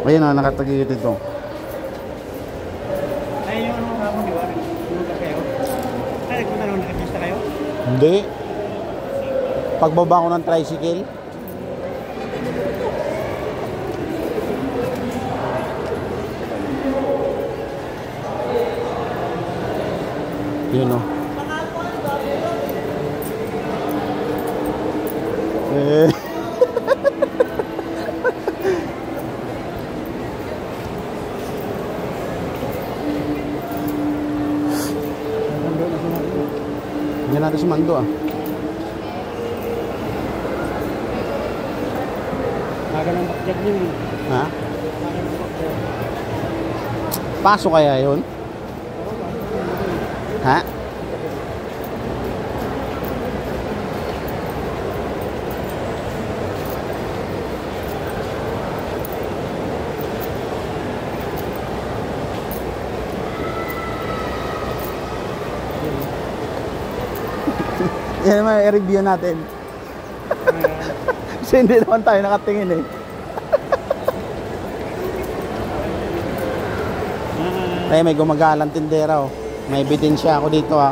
Ayun na, nakatagilid ito. Ay, yung ano nga mo, di ba? Nagpunta kayo? Ay, nagpunta naman, nakapista kayo? Hindi. Pagbaba ko ng tricycle. Yun o. Hindi natin sumando ah. Maga ng bakjag yun eh. Ha? Maga ng bakjag. Paso kaya yun? Ha? Yan naman i-review natin. Kasi hindi naman tayo nakatingin eh. Ay, may gumagalang tindera oh. May bitin siya ako dito ah.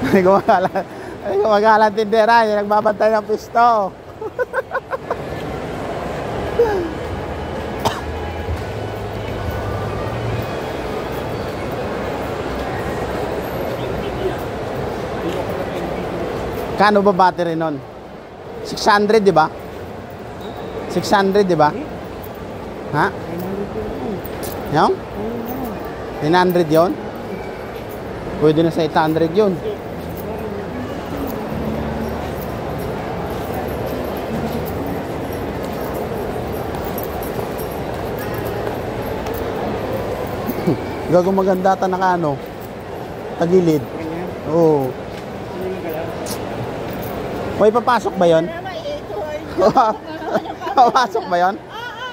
May gumagalang tindera. Yung nagbabantay ng pisto. Kano ba battery nun? 600 di ba? 600 di ba? Ha? Yung? 900 yon? Pwede na sa 800 yon. Gago maganda ta naka ano? Tagilid. Oo. Hoy, papasok ba yon? Papasok ba yon?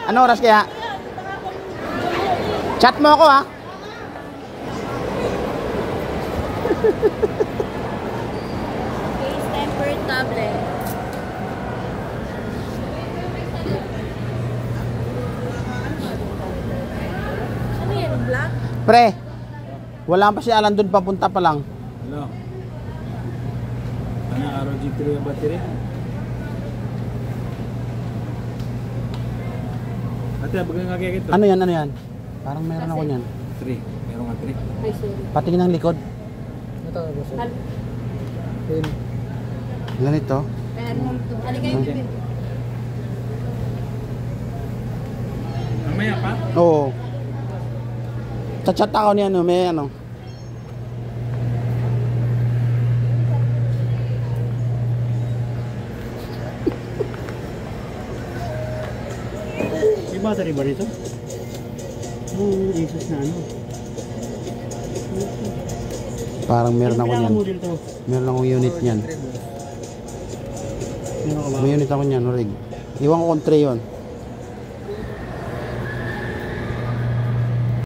Ano oras kaya? Chat mo ako ha. Case tempered tablet. Ano yan? Black? Pre, wala pa si Alan doon, papunta pa lang. Hello. Ano, ROG 3 yung battery? Ate, bagang nga kaya ito. Ano yan, ano yan? Parang meron ako niyan. 3. Meron nga 3. Ay, sorry. Patingin ng likod. Ito, boss. Ilan ito? Ano kayo? Mamaya pa? Oo. Chat ako niya, ano, may ano. May battery ba rito? Jesus na ano. Parang meron ako niyan. model to? Meron akong unit niyan. Meron ka ba? May unit ako niyan, Rig. Iwan ko kung 3 yun.